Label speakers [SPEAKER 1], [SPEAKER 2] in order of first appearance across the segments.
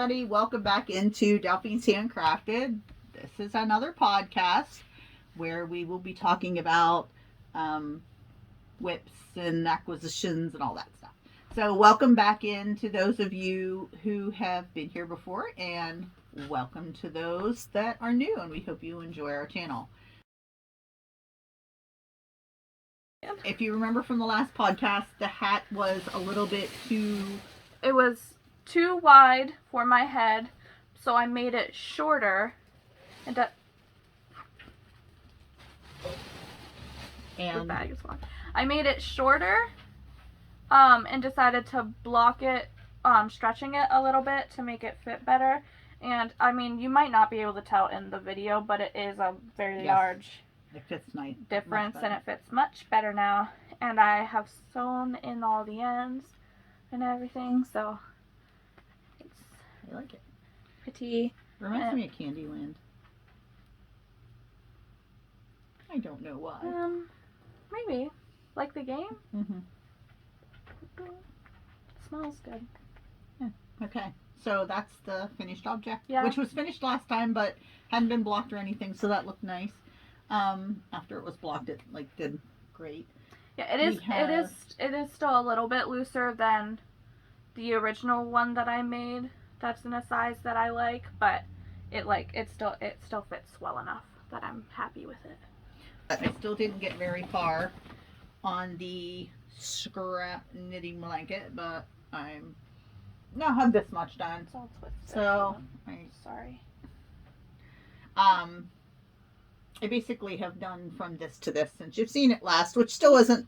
[SPEAKER 1] everybody. Welcome back into Delphine's Handcrafted. This is another podcast where we will be talking about WIPS and acquisitions and all that stuff. So welcome back in to those of you who have been here before, and welcome to those that are new, and we hope you enjoy our channel. If you remember from the last podcast, the hat was a little bit too...
[SPEAKER 2] It was too wide for my head, so I made it shorter. And the bag is long. I made it shorter, and decided to block it, stretching it a little bit to make it fit better. And I mean, you might not be able to tell in the video, but it is a very large difference, and it fits much better now. And I have sewn in all the ends and everything, so
[SPEAKER 1] I like it.
[SPEAKER 2] Pretty.
[SPEAKER 1] Reminds me of Candyland. I don't know why.
[SPEAKER 2] Maybe. Like the game?
[SPEAKER 1] Mm-hmm.
[SPEAKER 2] It smells good.
[SPEAKER 1] Yeah. Okay. So that's the finished object.
[SPEAKER 2] Yeah.
[SPEAKER 1] Which was finished last time, but hadn't been blocked or anything, so that looked nice. After it was blocked, it did great.
[SPEAKER 2] Yeah, it is still a little bit looser than the original one that I made. That's in a size that I like, but it still fits well enough that I'm happy with it.
[SPEAKER 1] I still didn't get very far on the scrap knitting blanket, but I'm now have this much done. So
[SPEAKER 2] sorry.
[SPEAKER 1] I basically have done from this to this since you've seen it last, which still isn't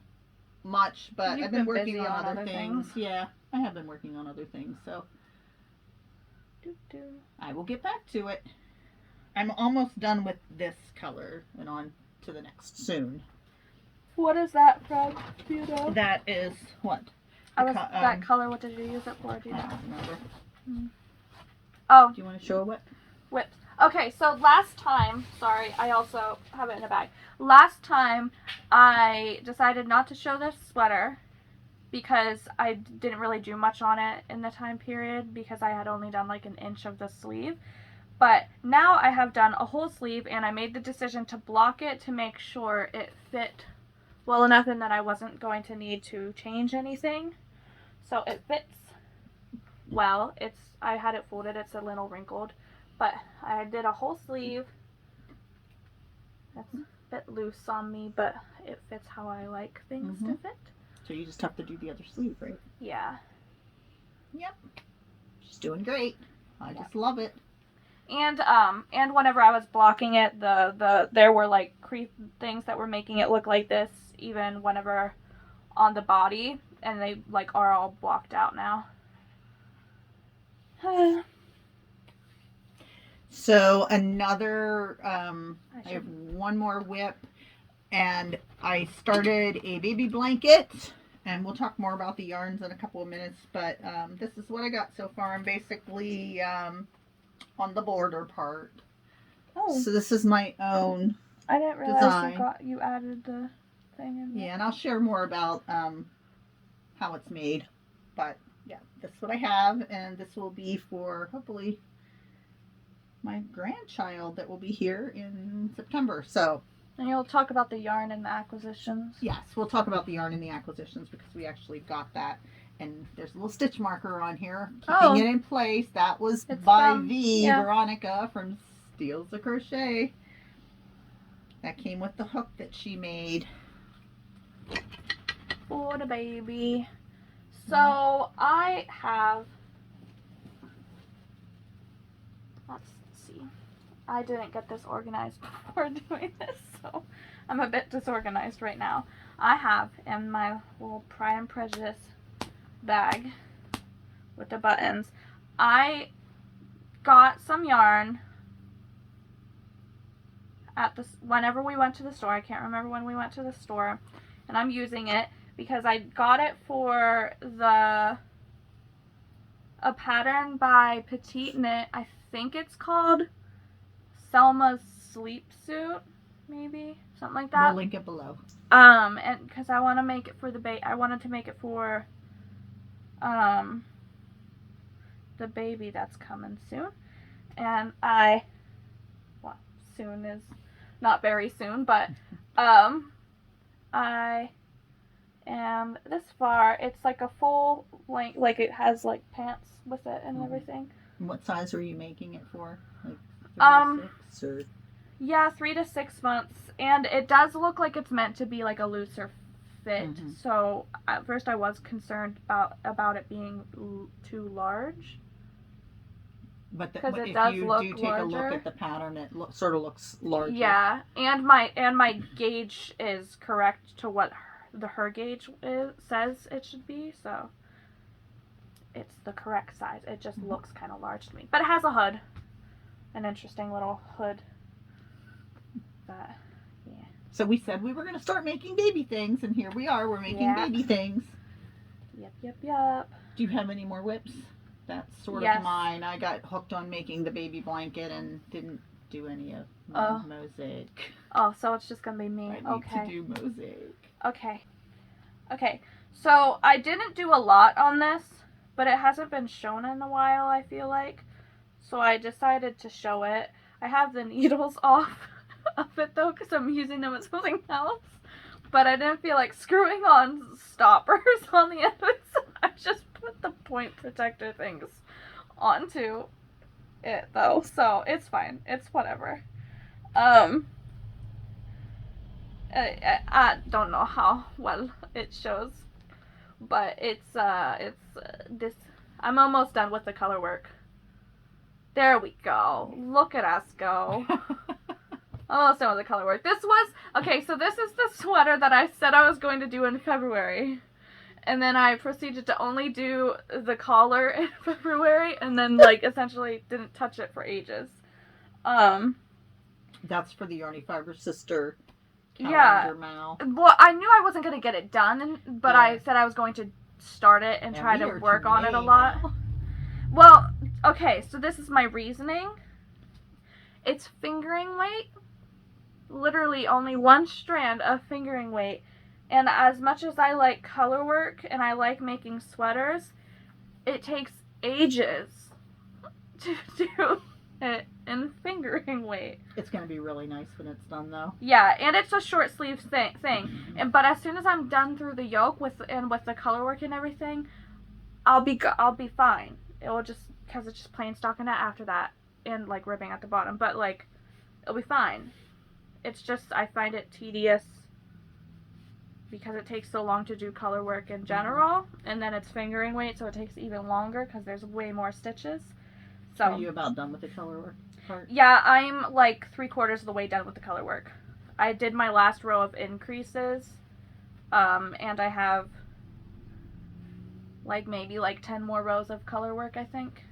[SPEAKER 1] much, but I've been working on other things. Yeah, I have been working on other things, so I will get back to it. I'm almost done with this color and on to the next soon.
[SPEAKER 2] What is that from? Do you know?
[SPEAKER 1] That is what?
[SPEAKER 2] That color, what did you use it for? Do you know?
[SPEAKER 1] I don't remember.
[SPEAKER 2] Oh.
[SPEAKER 1] Do you want to show what?
[SPEAKER 2] WIPS. Okay, so last time, sorry, I also have it in a bag. Last time, I decided not to show this sweater because I didn't really do much on it in the time period because I had only done like an inch of the sleeve. But now I have done a whole sleeve, and I made the decision to block it to make sure it fit well enough and that I wasn't going to need to change anything. So it fits well. I had it folded, it's a little wrinkled. But I did a whole sleeve. That's a bit loose on me, but it fits how I like things to fit.
[SPEAKER 1] So you just have to do the other sleeve, right?
[SPEAKER 2] Yeah.
[SPEAKER 1] Yep. She's doing great. I just love it.
[SPEAKER 2] And whenever I was blocking it, there were like creep things that were making it look like this, even whenever on the body, and they like are all blocked out now.
[SPEAKER 1] So another, I have one more WIP, and I started a baby blanket, and we'll talk more about the yarns in a couple of minutes, but this is what I got so far. I'm basically on the border part.
[SPEAKER 2] Oh.
[SPEAKER 1] So this is my own
[SPEAKER 2] I didn't realize
[SPEAKER 1] design.
[SPEAKER 2] you added the thing in there.
[SPEAKER 1] Yeah, and I'll share more about how it's made, but yeah, that's what I have, and this will be for hopefully my grandchild that will be here in September. So,
[SPEAKER 2] and you'll talk about the yarn and the acquisitions.
[SPEAKER 1] Yes, we'll talk about the yarn and the acquisitions because we actually got that, and there's a little stitch marker on here keeping it in place. That was by Veronica from Steals a Crochet. That came with the hook that she made
[SPEAKER 2] for the baby. So I have, let's see, I didn't get this organized before doing this, so I'm a bit disorganized right now. I have in my little Pride and Prejudice bag with the buttons, I got some yarn at whenever we went to the store. I can't remember when we went to the store, and I'm using it because I got it for a pattern by Petite Knit. I think it's called Selma's Sleep Suit, maybe something like that.
[SPEAKER 1] We'll link it below.
[SPEAKER 2] And because I want to make it for I wanted to make it for the baby that's coming soon. And well, soon is not very soon, but I am this far. It's like a full length, like it has like pants with it and everything.
[SPEAKER 1] And what size are you making it for? Like 3 to 6 or?
[SPEAKER 2] Yeah, 3 to 6 months, and it does look like it's meant to be like a looser fit. So at first I was concerned about it being too large.
[SPEAKER 1] But
[SPEAKER 2] because
[SPEAKER 1] if
[SPEAKER 2] it does
[SPEAKER 1] you
[SPEAKER 2] look
[SPEAKER 1] do take
[SPEAKER 2] larger.
[SPEAKER 1] a look at the pattern, it sort of looks larger.
[SPEAKER 2] Yeah, and my gauge is correct to what her gauge says it should be, so it's the correct size. It just looks kind of large to me, but it has a hood, an interesting little hood. But yeah.
[SPEAKER 1] So we said we were going to start making baby things, and here we are. We're making baby things.
[SPEAKER 2] Yep.
[SPEAKER 1] Do you have any more WIPs? That's sort of mine. I got hooked on making the baby blanket and didn't do any of mosaic.
[SPEAKER 2] Oh, so it's just gonna be me.
[SPEAKER 1] I need to do mosaic.
[SPEAKER 2] Okay. So I didn't do a lot on this, but it hasn't been shown in a while, I feel like. So I decided to show it. I have the needles off of it though, because I'm using them as something else. But I didn't feel like screwing on stoppers on the end of it, so I just put the point protector things onto it though, so it's fine. It's whatever. I don't know how well it shows, but it's this. I'm almost done with the color work. There we go. Look at us go. Almost done with the color work. This is the sweater that I said I was going to do in February. And then I proceeded to only do the collar in February, and then essentially didn't touch it for ages.
[SPEAKER 1] That's for the Yarny Fiber Sister calendar Mal.
[SPEAKER 2] Well, I knew I wasn't going to get it done, but I said I was going to start it and try to work on it a lot. Now. Well, okay, so this is my reasoning. It's fingering weight. Literally only one strand of fingering weight. And as much as I like color work and I like making sweaters, it takes ages to do it in fingering weight.
[SPEAKER 1] It's going to be really nice when it's done though.
[SPEAKER 2] Yeah, and it's a short sleeve thing. But as soon as I'm done through the yoke with the color work and everything, I'll be fine. It will just, because it's just plain stockinette after that and ribbing at the bottom, but it'll be fine. It's just I find it tedious because it takes so long to do color work in general, and then it's fingering weight, so it takes even longer because there's way more stitches. So
[SPEAKER 1] are you about done with the color work part?
[SPEAKER 2] Yeah, I'm 3/4 of the way done with the color work. I did my last row of increases, and I have maybe 10 more rows of color work, I think.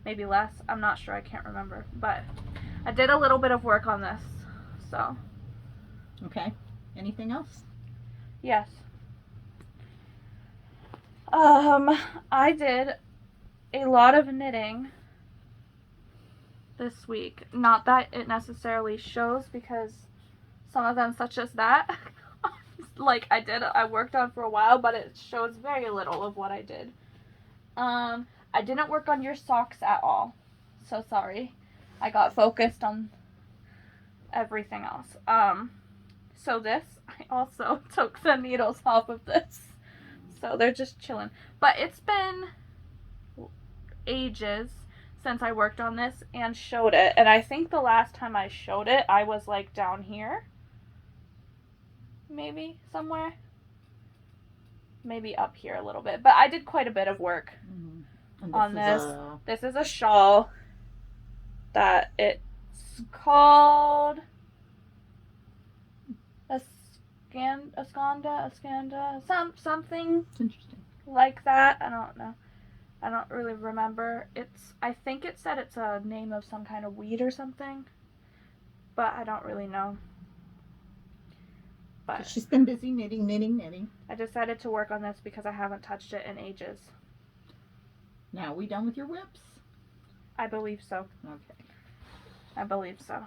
[SPEAKER 2] Maybe less. I'm not sure. I can't remember. But I did a little bit of work on this, so.
[SPEAKER 1] Okay. Anything else?
[SPEAKER 2] Yes. I did a lot of knitting this week. Not that it necessarily shows, because some of them, such as that, I worked on for a while, but it shows very little of what I did. I didn't work on your socks at all. So sorry. I got focused on everything else. So this, I also took the needles off of this. So they're just chilling. But it's been ages since I worked on this and showed it. And I think the last time I showed it, I was down here. Maybe somewhere. Maybe up here a little bit. But I did quite a bit of work on this. This is a shawl that it's called Askanda, something like that. I don't know. I don't really remember. I think it said it's a name of some kind of weed or something, but I don't really know. But
[SPEAKER 1] she's been busy knitting.
[SPEAKER 2] I decided to work on this because I haven't touched it in ages.
[SPEAKER 1] Now, are we done with your WIPs?
[SPEAKER 2] I believe so.
[SPEAKER 1] Okay.
[SPEAKER 2] I believe so.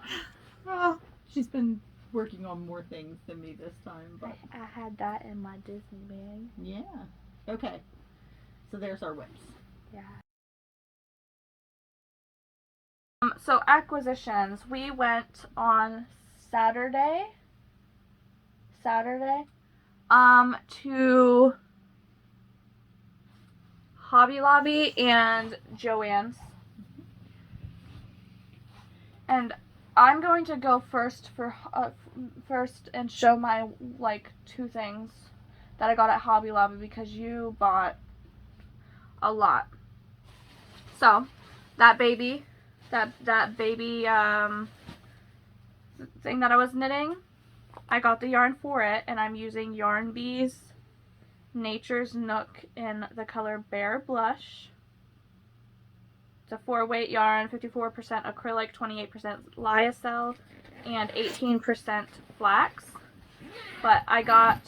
[SPEAKER 1] Well, she's been working on more things than me this time. But
[SPEAKER 2] I had that in my Disney bag.
[SPEAKER 1] Yeah. Okay. So there's our WIPs.
[SPEAKER 2] Yeah. So acquisitions. We went on Saturday. To Hobby Lobby and Joann's. And I'm going to go first and show my like 2 things that I got at Hobby Lobby because you bought a lot. So that baby thing that I was knitting, I got the yarn for it, and I'm using Yarn Bee's Nature's Nook in the color Bare Blush. It's a 4-weight yarn, 54% acrylic, 28% lyocell, and 18% flax. But I got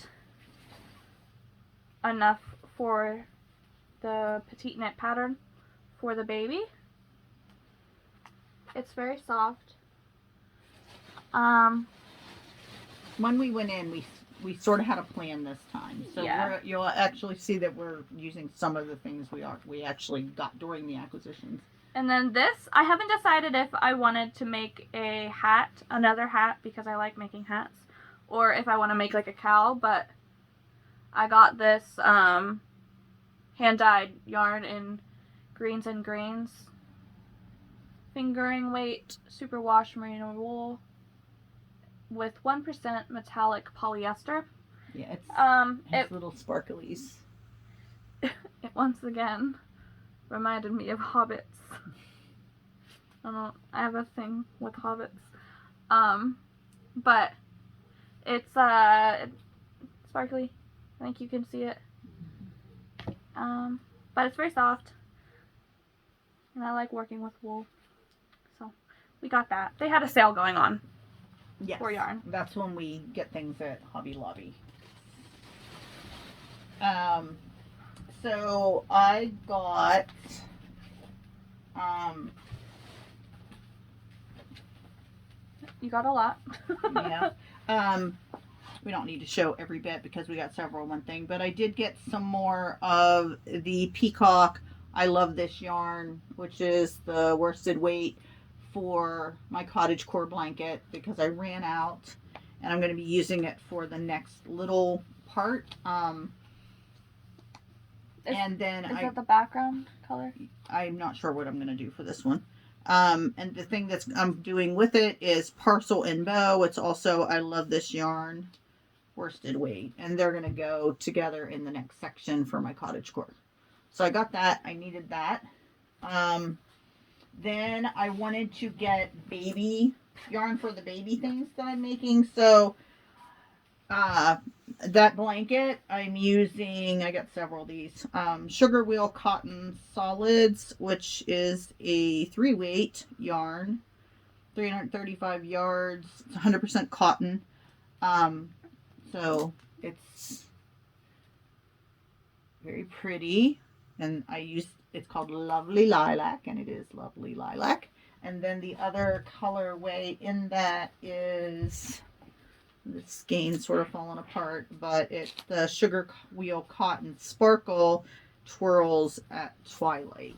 [SPEAKER 2] enough for the petite knit pattern for the baby. It's very soft.
[SPEAKER 1] When we went in, we sort of had a plan this time, so
[SPEAKER 2] Yeah.
[SPEAKER 1] you'll actually see that we're using some of the things we actually got during the acquisitions.
[SPEAKER 2] And then this, I haven't decided if I wanted to make a hat, another hat, because I like making hats, or if I want to make like a cowl, but I got this hand-dyed yarn in Greens and Grains, fingering weight, superwash merino wool, with 1% metallic polyester.
[SPEAKER 1] Yeah,
[SPEAKER 2] It
[SPEAKER 1] little sparklies.
[SPEAKER 2] It once again reminded me of hobbits. I have a thing with hobbits. But it's sparkly. I think you can see it. But it's very soft. And I like working with wool. So we got that. They had a sale going on.
[SPEAKER 1] Yes.
[SPEAKER 2] For yarn.
[SPEAKER 1] That's when we get things at Hobby Lobby. So I got
[SPEAKER 2] you got a lot.
[SPEAKER 1] yeah. We don't need to show every bit because we got several one thing, but I did get some more of the Peacock I Love This yarn, which is the worsted weight for my cottage core blanket because I ran out and I'm going to be using it for the next little part. And then
[SPEAKER 2] is that the background color?
[SPEAKER 1] I'm not sure what I'm going to do for this one. And the thing that's I'm doing with it is Parcel and Bow. It's also I Love This yarn worsted weight, and they're going to go together in the next section for my cottage core. So I got that. I needed that. Then I wanted to get baby yarn for the baby things that I'm making. So that blanket I'm using, I got several of these. Sugar Wheel Cotton Solids, which is a 3-weight yarn, 335 yards, it's 100% cotton. So it's very pretty, and it's called Lovely Lilac, and it is Lovely Lilac. And then the other colorway in that is, this skein sort of falling apart, but it's the Sugar Wheel Cotton Sparkle Twirls at Twilight.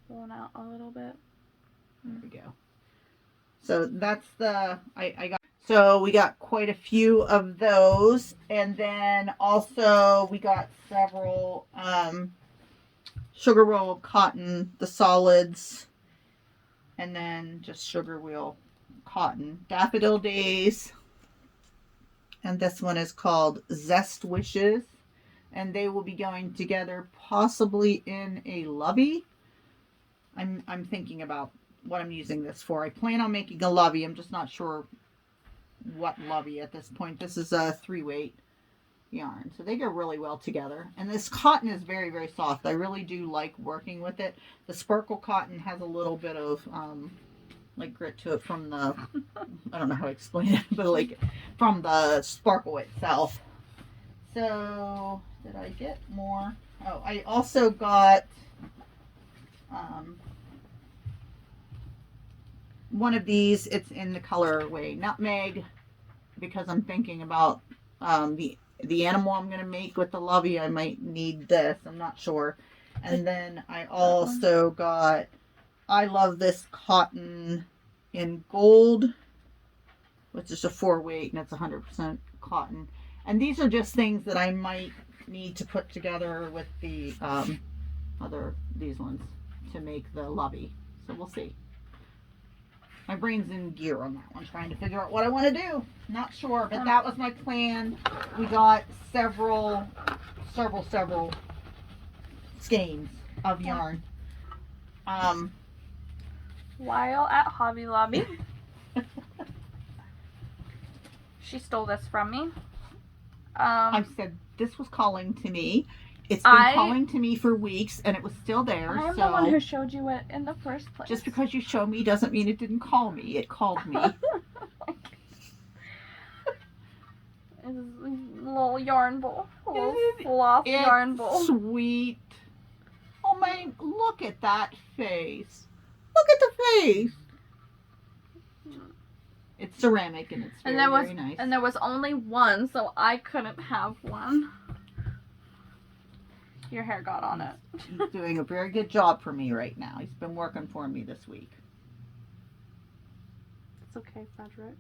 [SPEAKER 2] Pulling out a little bit.
[SPEAKER 1] There we go. So that's I got. So we got quite a few of those, and then also we got several Sugar Wheel Cotton, the solids, and then just Sugar Wheel Cotton Daffodil Days, and this one is called Zest Wishes, and they will be going together possibly in a lovey. I'm thinking about what I'm using this for. I plan on making a lovey. I'm just not sure what lovey at this point. This is a 3-weight yarn, so they go really well together, and this cotton is very, very soft. I really do like working with it. The sparkle cotton has a little bit of like grit to it from the I don't know how to explain it, but like from the sparkle itself. So did I get more? Oh, I also got one of these. It's in the colorway Nutmeg, because I'm thinking about the animal I'm going to make with the lovey. I might need this. I'm not sure. And then I also got, I love this cotton in gold, which is a 4-weight and it's 100% cotton. And these are just things that I might need to put together with the these ones to make the lobby. So we'll see. My brain's in gear on that one, trying to figure out what I want to do. Not sure, but that was my plan. We got several skeins of yarn.
[SPEAKER 2] While at Hobby Lobby, she stole this from me.
[SPEAKER 1] I said this was calling to me. It's been calling to me for weeks, and it was still there.
[SPEAKER 2] I am the one who showed you it in the first place.
[SPEAKER 1] Just because you show me doesn't mean it didn't call me. It called me.
[SPEAKER 2] It's a little yarn bowl. A little fluff yarn bowl.
[SPEAKER 1] Sweet. Oh man, look at that face. Look at the face. It's ceramic and it's very nice.
[SPEAKER 2] And there was only one, so I couldn't have one. Your hair got on it.
[SPEAKER 1] He's doing a very good job for me right now. He's been working for me this week.
[SPEAKER 2] It's okay, Frederick.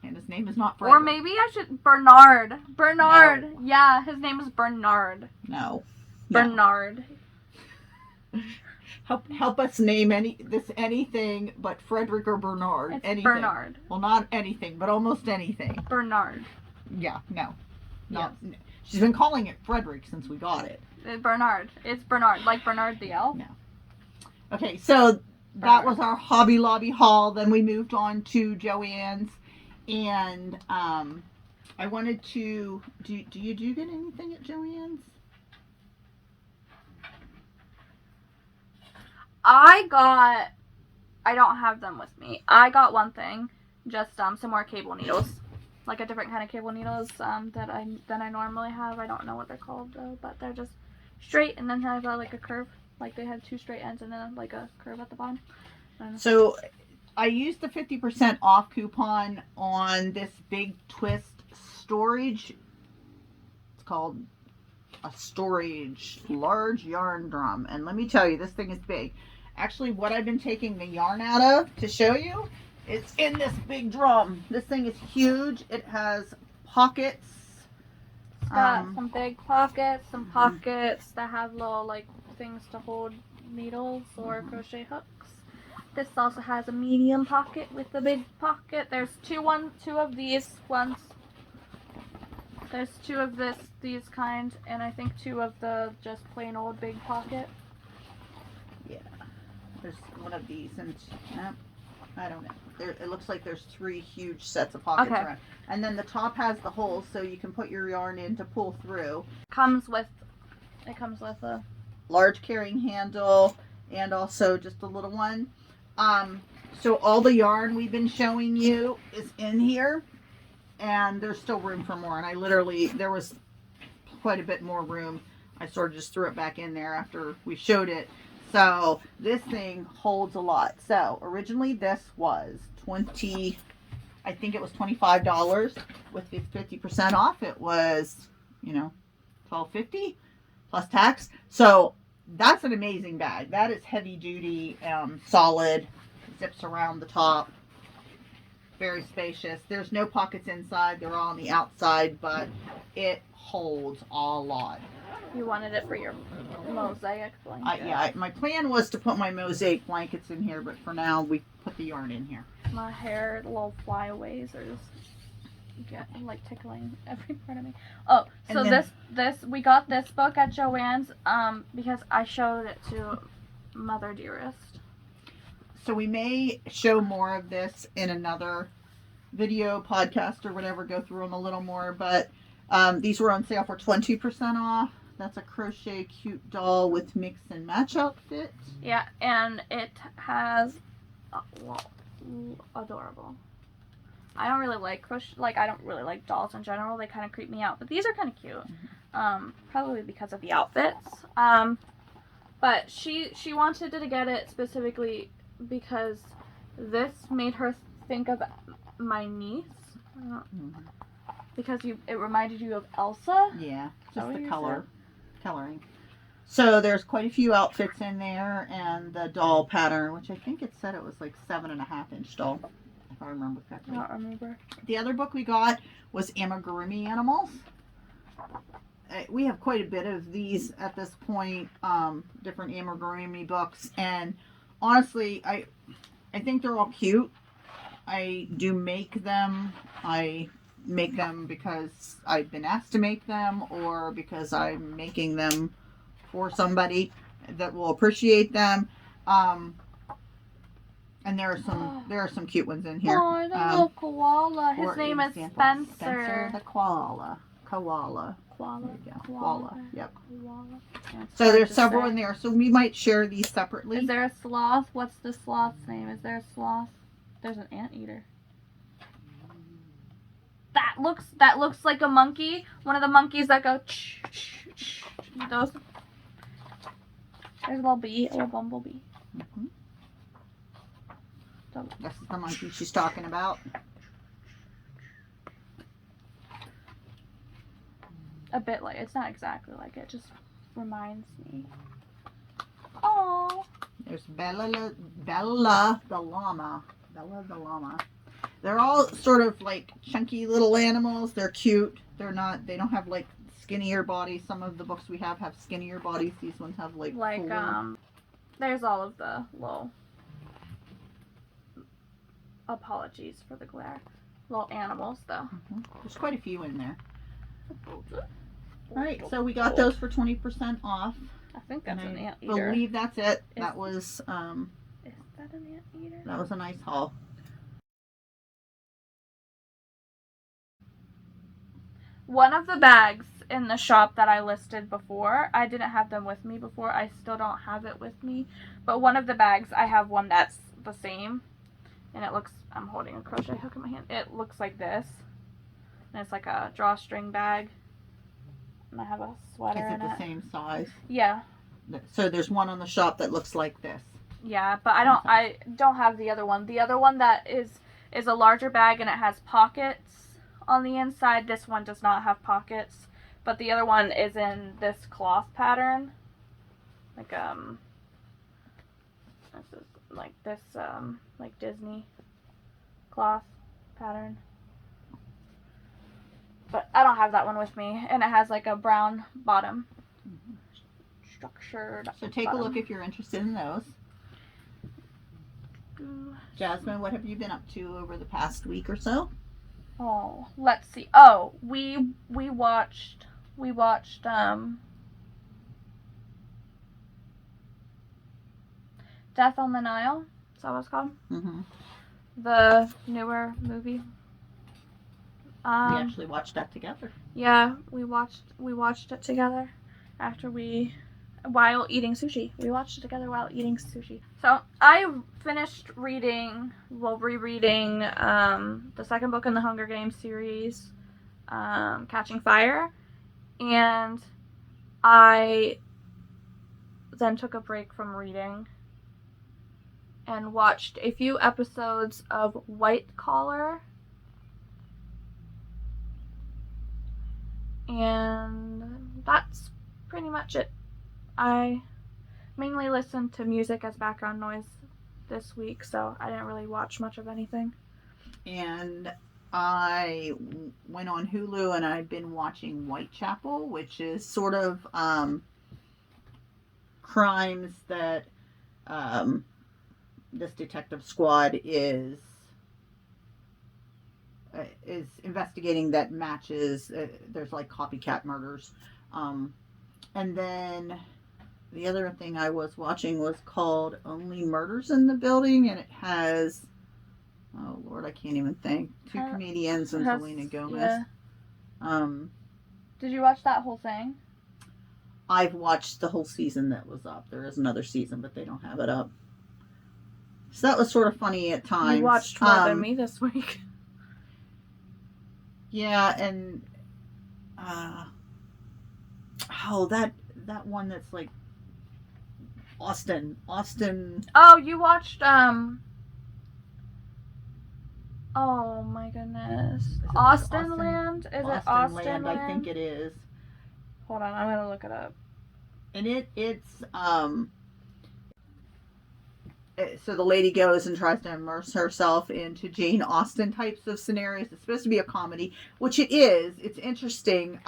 [SPEAKER 1] And his name is not Frederick.
[SPEAKER 2] Or maybe I should... Bernard. Bernard. No. Yeah, his name is Bernard.
[SPEAKER 1] No.
[SPEAKER 2] Bernard.
[SPEAKER 1] Help us name anything but Frederick or Bernard.
[SPEAKER 2] It's
[SPEAKER 1] anything.
[SPEAKER 2] Bernard.
[SPEAKER 1] Well, not anything, but almost anything.
[SPEAKER 2] Bernard.
[SPEAKER 1] Yeah, no. She's been calling it Frederick since we got it.
[SPEAKER 2] Bernard. It's Bernard. Like Bernard the elf?
[SPEAKER 1] No. Okay, so that was our Hobby Lobby haul. Then we moved on to Joann's. And I wanted to... Do you get anything at Joann's?
[SPEAKER 2] I don't have them with me. I got one thing. Just some more cable needles. Like a different kind of cable needles than I normally have. I don't know what they're called though, but they're just straight and then have like a curve. Like they have 2 straight ends and then like a curve at the bottom.
[SPEAKER 1] So I used the 50% off coupon on this Big Twist storage. It's called a storage large yarn drum. And let me tell you, this thing is big. Actually, what I've been taking the yarn out of to show you, it's in this big drum. This thing is huge. It has pockets.
[SPEAKER 2] It's got some big pockets, some pockets that have little like things to hold needles or crochet hooks. This also has a medium pocket with a big pocket. There's two of these ones. There's 2 of these kind, and I think 2 of the just plain old big pocket.
[SPEAKER 1] Yeah, there's one of these, and I don't know. It looks like there's 3 huge sets of pockets around. And then the top has the holes, so you can put your yarn in to pull through. It comes with a large carrying handle, and also just a little one. So all the yarn we've been showing you is in here. And there's still room for more. And there was quite a bit more room. I sort of just threw it back in there after we showed it. So this thing holds a lot. So originally this was I think it was $25 with 50% off. It was, $12.50 plus tax. So that's an amazing bag. That is heavy duty, solid, zips around the top. Very spacious. There's no pockets inside. They're all on the outside, but it holds a lot.
[SPEAKER 2] You wanted it for your mosaic blanket.
[SPEAKER 1] Yeah, my plan was to put my mosaic blankets in here, but for now we put the yarn in here.
[SPEAKER 2] My hair, little flyaways are just tickling every part of me. Oh, so this we got this book at Joann's because I showed it to Mother Dearest.
[SPEAKER 1] So we may show more of this in another video, podcast, or whatever, go through them a little more. But these were on sale for 20% off. That's a crochet cute doll with mix and match outfit.
[SPEAKER 2] Yeah, and it has, adorable. I don't really like crochet, I don't really like dolls in general. They kind of creep me out. But these are kind of cute. Probably because of the outfits. But she wanted to get it specifically because this made her think of my niece. Because it reminded you of Elsa.
[SPEAKER 1] Yeah, just the coloring. So there's quite a few outfits in there, and the doll pattern, which I think it said it was like 7.5-inch doll, if I remember
[SPEAKER 2] I
[SPEAKER 1] correctly.
[SPEAKER 2] don't remember.
[SPEAKER 1] The other book we got was Amigurumi Animals. We have quite a bit of these at this point, different amigurumi books, and honestly, I think they're all cute. I do make them. I make them because I've been asked to make them, or because I'm making them for somebody that will appreciate them. And there are some cute ones in here.
[SPEAKER 2] Oh, the little koala. His
[SPEAKER 1] For
[SPEAKER 2] name is
[SPEAKER 1] example,
[SPEAKER 2] Spencer.
[SPEAKER 1] Spencer the koala.
[SPEAKER 2] Koala.
[SPEAKER 1] There you go. Koala. Yep.
[SPEAKER 2] Koala. Yeah,
[SPEAKER 1] So there's several in there. So we might share these separately.
[SPEAKER 2] Is there a sloth? What's the sloth's name? Is there a sloth? There's an anteater. That looks like a monkey. One of the monkeys that go. Those. There's a little bee. A little bumblebee.
[SPEAKER 1] Mm-hmm. This is the monkey she's talking about.
[SPEAKER 2] A bit like, it's not exactly like it, just reminds me. Oh.
[SPEAKER 1] There's Bella the llama. Bella the llama. They're all sort of like chunky little animals. They're cute. They don't have like skinnier bodies. Some of the books we have skinnier bodies. These ones have like fuller.
[SPEAKER 2] There's all of the little, apologies for the glare, little animals though.
[SPEAKER 1] Mm-hmm. There's quite a few in there. Alright, so we got those for 20% off.
[SPEAKER 2] I think that's an
[SPEAKER 1] I
[SPEAKER 2] anteater.
[SPEAKER 1] believe that's it. That was
[SPEAKER 2] Is that an anteater?
[SPEAKER 1] that was a nice haul.
[SPEAKER 2] One of the bags in the shop that I listed before, I didn't have them with me before. I still don't have it with me. But one of the bags, I have one that's the same. And it looks, I'm holding a crochet hook in my hand. It looks like this. And it's like a drawstring bag. And I have a sweater in it.
[SPEAKER 1] Is it the same size?
[SPEAKER 2] Yeah.
[SPEAKER 1] So there's one on the shop that looks like this.
[SPEAKER 2] Yeah, but I don't have the other one. The other one that is a larger bag and it has pockets on the inside. This one does not have pockets. But the other one is in this cloth pattern. Like this is like this like Disney cloth pattern. But I don't have that one with me, and it has like a brown bottom. Structured.
[SPEAKER 1] So take a look if you're interested in those. Jasmine, what have you been up to over the past week or so?
[SPEAKER 2] Oh, let's see. Oh, we watched Death on the Nile. Is that what it's called?
[SPEAKER 1] Mm-hmm.
[SPEAKER 2] The newer movie.
[SPEAKER 1] We actually watched that together.
[SPEAKER 2] Yeah, we watched it together while eating sushi. We watched it together while eating sushi. So I finished rereading the second book in the Hunger Games series, Catching Fire, and I then took a break from reading and watched a few episodes of White Collar. And that's pretty much it. I mainly listened to music as background noise this week, so I didn't really watch much of anything.
[SPEAKER 1] And I went on Hulu and I've been watching Whitechapel, which is sort of crimes that this detective squad is investigating that matches. There's like copycat murders. And then the other thing I was watching was called Only Murders in the Building, and it has, oh Lord, I can't even think, two comedians and Selena Gomez.
[SPEAKER 2] Yeah. Did you watch that whole thing?
[SPEAKER 1] I've watched the whole season that was up. There is another season, but they don't have it up. So that was sort of funny at times.
[SPEAKER 2] You watched more than me this week.
[SPEAKER 1] Yeah, and that one that's like Austin.
[SPEAKER 2] Oh, you watched oh my goodness. Austin Land? Is it Austin Land?
[SPEAKER 1] I think it is.
[SPEAKER 2] Hold on, I'm gonna look it up.
[SPEAKER 1] And so the lady goes and tries to immerse herself into Jane Austen types of scenarios. It's supposed to be a comedy, which it is. It's interesting.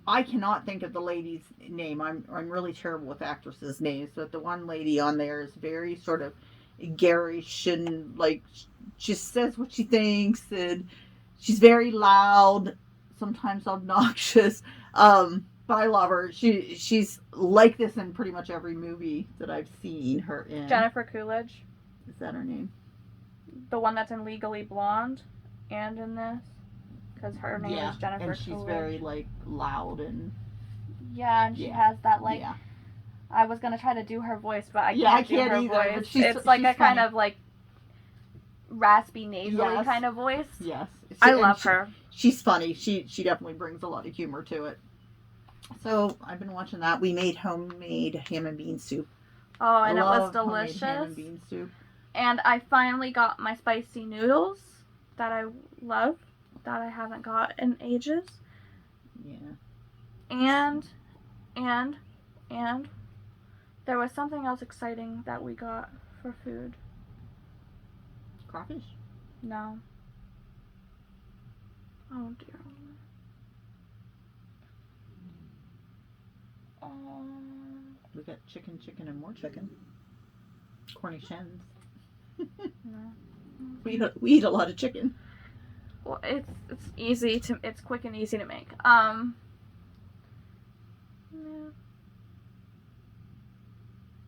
[SPEAKER 1] I cannot think of the lady's name. I'm really terrible with actresses' names, but the one lady on there is very sort of garish and like just says what she thinks, and she's very loud, sometimes obnoxious. But I love her. She's like this in pretty much every movie that I've seen her in.
[SPEAKER 2] Jennifer Coolidge.
[SPEAKER 1] Is that her name?
[SPEAKER 2] The one that's in Legally Blonde and in this. Because her name is Jennifer Coolidge.
[SPEAKER 1] And she's very, like, loud and...
[SPEAKER 2] Yeah, and she has that, like...
[SPEAKER 1] Yeah.
[SPEAKER 2] I was going to try to do her voice, but I can't do her
[SPEAKER 1] either,
[SPEAKER 2] voice. It's like a kind of, like, raspy, nasally kind of voice.
[SPEAKER 1] Yes.
[SPEAKER 2] I love her.
[SPEAKER 1] She's funny. She definitely brings a lot of humor to it. So, I've been watching that. We made homemade ham and bean soup.
[SPEAKER 2] Oh, and it was delicious.
[SPEAKER 1] Ham and bean soup.
[SPEAKER 2] And I finally got my spicy noodles that I love, that I haven't got in ages.
[SPEAKER 1] Yeah.
[SPEAKER 2] And there was something else exciting that we got for food.
[SPEAKER 1] Crawfish?
[SPEAKER 2] No. Oh dear.
[SPEAKER 1] We got chicken, and more chicken. Cornish hens.
[SPEAKER 2] No.
[SPEAKER 1] We eat a lot of chicken.
[SPEAKER 2] Well, it's easy to, it's quick and easy to make. Yeah.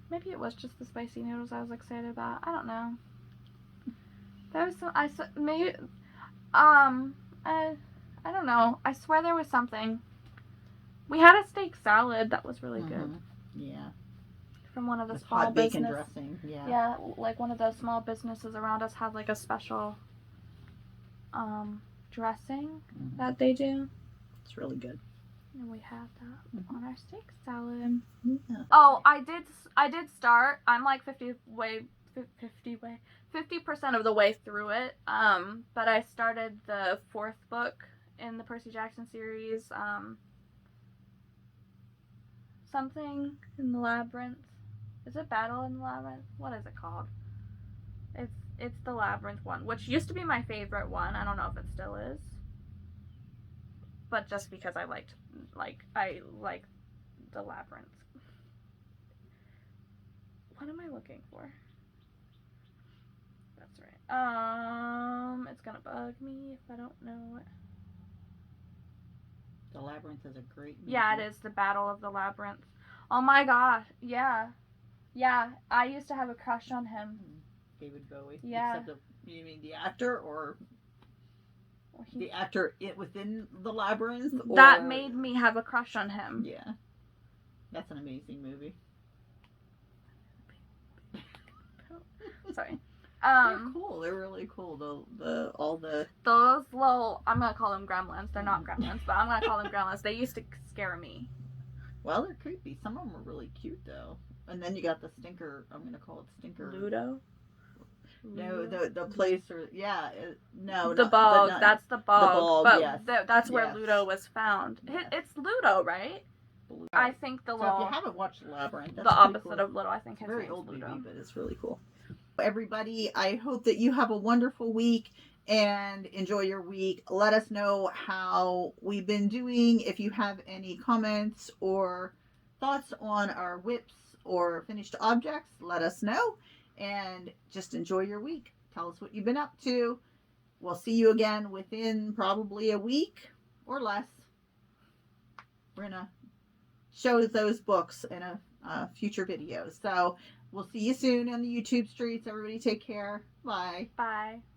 [SPEAKER 2] Maybe it was just the spicy noodles I was excited about. I don't know. There was some, maybe, I don't know. I swear there was something. We had a steak salad that was really good.
[SPEAKER 1] Yeah.
[SPEAKER 2] From one of the
[SPEAKER 1] With
[SPEAKER 2] small
[SPEAKER 1] hot bacon
[SPEAKER 2] business.
[SPEAKER 1] dressing. Yeah.
[SPEAKER 2] Yeah, like one of those small businesses around us had like a special dressing that they do.
[SPEAKER 1] It's really good.
[SPEAKER 2] And we had that on our steak salad.
[SPEAKER 1] Yeah.
[SPEAKER 2] Oh, I did start. I'm like 50% of the way through it. But I started the 4th book in the Percy Jackson series. Something in the Labyrinth. Is it Battle in the Labyrinth? What is it called? It's the Labyrinth one, which used to be my favorite one. I don't know if it still is. But just because I like the Labyrinth. What am I looking for? That's right. It's gonna bug me if I don't know it.
[SPEAKER 1] The Labyrinth is a great movie.
[SPEAKER 2] Yeah, it is the Battle of the Labyrinth. Oh my gosh, yeah. Yeah, I used to have a crush on him.
[SPEAKER 1] David Bowie.
[SPEAKER 2] Yeah.
[SPEAKER 1] Except you mean the actor or the actor within the Labyrinth? Or...
[SPEAKER 2] That made me have a crush on him.
[SPEAKER 1] Yeah. That's an amazing movie.
[SPEAKER 2] Sorry.
[SPEAKER 1] They're cool. They're really cool.
[SPEAKER 2] Those little, I'm gonna call them gremlins. They're not gremlins, but I'm gonna call them gremlins. They used to scare me.
[SPEAKER 1] Well, they're creepy. Some of them are really cute though. And then you got the stinker. I'm gonna call it stinker.
[SPEAKER 2] Ludo.
[SPEAKER 1] No, the place or no.
[SPEAKER 2] The bog. That's the bog.
[SPEAKER 1] The bog.
[SPEAKER 2] But
[SPEAKER 1] yes.
[SPEAKER 2] That's where Ludo was found.
[SPEAKER 1] Yes.
[SPEAKER 2] It's Ludo, right?
[SPEAKER 1] Ludo.
[SPEAKER 2] I think the
[SPEAKER 1] So
[SPEAKER 2] little.
[SPEAKER 1] if you haven't watched Labyrinth, that's
[SPEAKER 2] the opposite
[SPEAKER 1] cool.
[SPEAKER 2] of Ludo, I think.
[SPEAKER 1] It's a very old
[SPEAKER 2] Ludo.
[SPEAKER 1] movie, but it's really cool. Everybody, I hope that you have a wonderful week and enjoy your week. Let us know how we've been doing. If you have any comments or thoughts on our WIPS or finished objects, let us know. And just enjoy your week. Tell us what you've been up to. We'll see you again within probably a week or less. We're going to show those books in a future video. So we'll see you soon on the YouTube streets. Everybody take care. Bye.
[SPEAKER 2] Bye.